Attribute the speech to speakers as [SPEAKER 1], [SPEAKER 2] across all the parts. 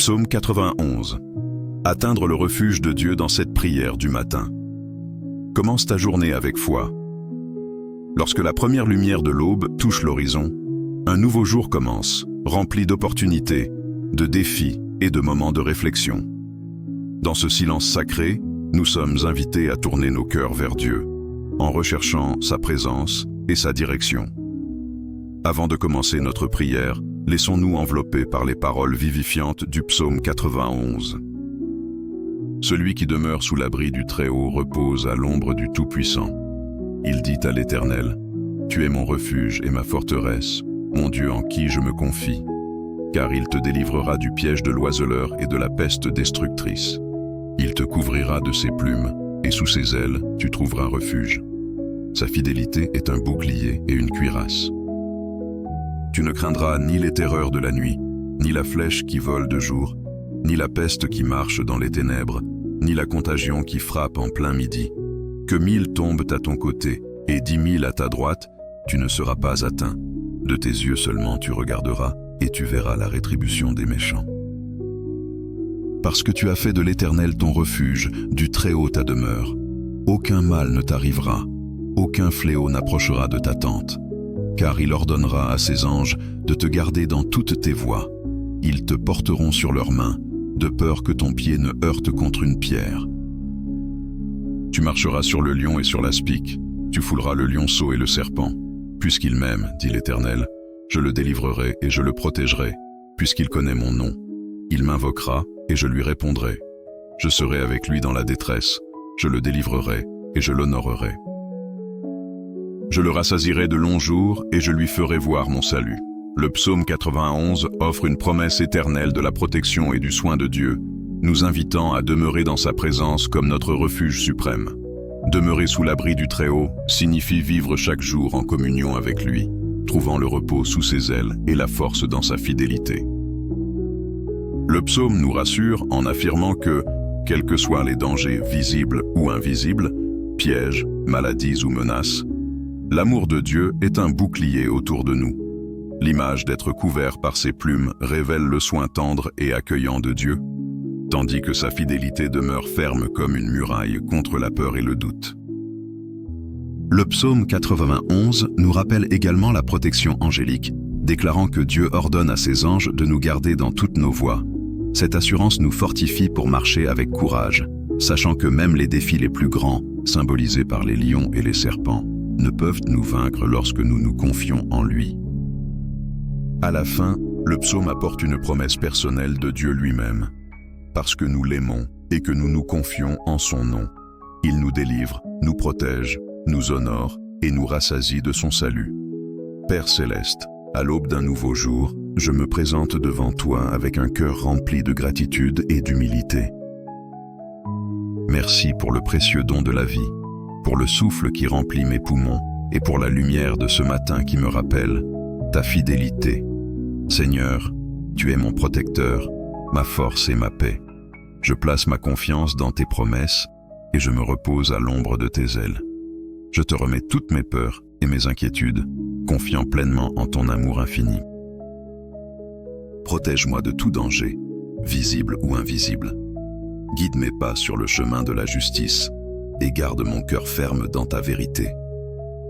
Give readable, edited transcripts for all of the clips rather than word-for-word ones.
[SPEAKER 1] Psaume 91. Atteindre le refuge de Dieu dans cette prière du matin. Commence ta journée avec foi. Lorsque la première lumière de l'aube touche l'horizon, un nouveau jour commence, rempli d'opportunités, de défis et de moments de réflexion. Dans ce silence sacré, nous sommes invités à tourner nos cœurs vers Dieu, en recherchant sa présence et sa direction. Avant de commencer notre prière, laissons-nous envelopper par les paroles vivifiantes du psaume 91. Celui qui demeure sous l'abri du Très-Haut repose à l'ombre du Tout-Puissant. Il dit à l'Éternel, « Tu es mon refuge et ma forteresse, mon Dieu en qui je me confie, car il te délivrera du piège de l'oiseleur et de la peste destructrice. Il te couvrira de ses plumes, et sous ses ailes, tu trouveras refuge. Sa fidélité est un bouclier et une cuirasse. Tu ne craindras ni les terreurs de la nuit, ni la flèche qui vole de jour, ni la peste qui marche dans les ténèbres, ni la contagion qui frappe en plein midi. Que 1000 tombent à ton côté et 10 000 à ta droite, tu ne seras pas atteint. De tes yeux seulement tu regarderas et tu verras la rétribution des méchants. Parce que tu as fait de l'Éternel ton refuge, du Très-Haut ta demeure, aucun mal ne t'arrivera, aucun fléau n'approchera de ta tente, car il ordonnera à ses anges de te garder dans toutes tes voies. Ils te porteront sur leurs mains, de peur que ton pied ne heurte contre une pierre. Tu marcheras sur le lion et sur l'aspic, tu fouleras le lionceau et le serpent. Puisqu'il m'aime, dit l'Éternel, je le délivrerai et je le protégerai, puisqu'il connaît mon nom. Il m'invoquera et je lui répondrai. Je serai avec lui dans la détresse, je le délivrerai et je l'honorerai. Je le rassasierai de longs jours et je lui ferai voir mon salut. Le psaume 91 offre une promesse éternelle de la protection et du soin de Dieu, nous invitant à demeurer dans sa présence comme notre refuge suprême. Demeurer sous l'abri du Très-Haut signifie vivre chaque jour en communion avec lui, trouvant le repos sous ses ailes et la force dans sa fidélité. Le psaume nous rassure en affirmant que, quels que soient les dangers visibles ou invisibles, pièges, maladies ou menaces, l'amour de Dieu est un bouclier autour de nous. L'image d'être couvert par ses plumes révèle le soin tendre et accueillant de Dieu, tandis que sa fidélité demeure ferme comme une muraille contre la peur et le doute. Le psaume 91 nous rappelle également la protection angélique, déclarant que Dieu ordonne à ses anges de nous garder dans toutes nos voies. Cette assurance nous fortifie pour marcher avec courage, sachant que même les défis les plus grands, symbolisés par les lions et les serpents, ne peuvent nous vaincre lorsque nous nous confions en lui. À la fin, le psaume apporte une promesse personnelle de Dieu lui-même. Parce que nous l'aimons et que nous nous confions en son nom, il nous délivre, nous protège, nous honore et nous rassasie de son salut. Père céleste, à l'aube d'un nouveau jour, je me présente devant toi avec un cœur rempli de gratitude et d'humilité. Merci pour le précieux don de la vie, pour le souffle qui remplit mes poumons et pour la lumière de ce matin qui me rappelle ta fidélité. Seigneur, tu es mon protecteur, ma force et ma paix. Je place ma confiance dans tes promesses et je me repose à l'ombre de tes ailes. Je te remets toutes mes peurs et mes inquiétudes, confiant pleinement en ton amour infini. Protège-moi de tout danger, visible ou invisible. Guide mes pas sur le chemin de la justice et garde mon cœur ferme dans ta vérité.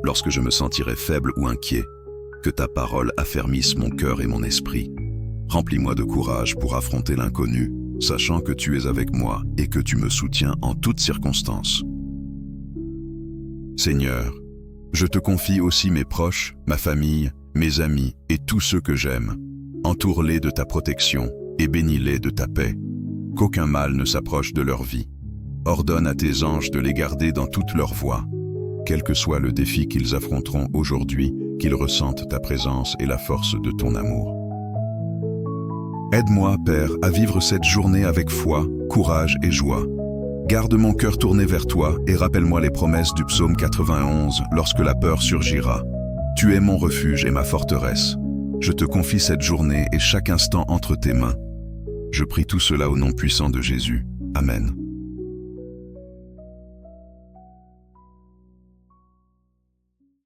[SPEAKER 1] Lorsque je me sentirai faible ou inquiet, que ta parole affermisse mon cœur et mon esprit. Remplis-moi de courage pour affronter l'inconnu, sachant que tu es avec moi et que tu me soutiens en toutes circonstances. Seigneur, je te confie aussi mes proches, ma famille, mes amis et tous ceux que j'aime. Entoure-les de ta protection et bénis-les de ta paix. Qu'aucun mal ne s'approche de leur vie. Ordonne à tes anges de les garder dans toutes leurs voies. Quel que soit le défi qu'ils affronteront aujourd'hui, qu'ils ressentent ta présence et la force de ton amour. Aide-moi, Père, à vivre cette journée avec foi, courage et joie. Garde mon cœur tourné vers toi et rappelle-moi les promesses du psaume 91 lorsque la peur surgira. Tu es mon refuge et ma forteresse. Je te confie cette journée et chaque instant entre tes mains. Je prie tout cela au nom puissant de Jésus. Amen.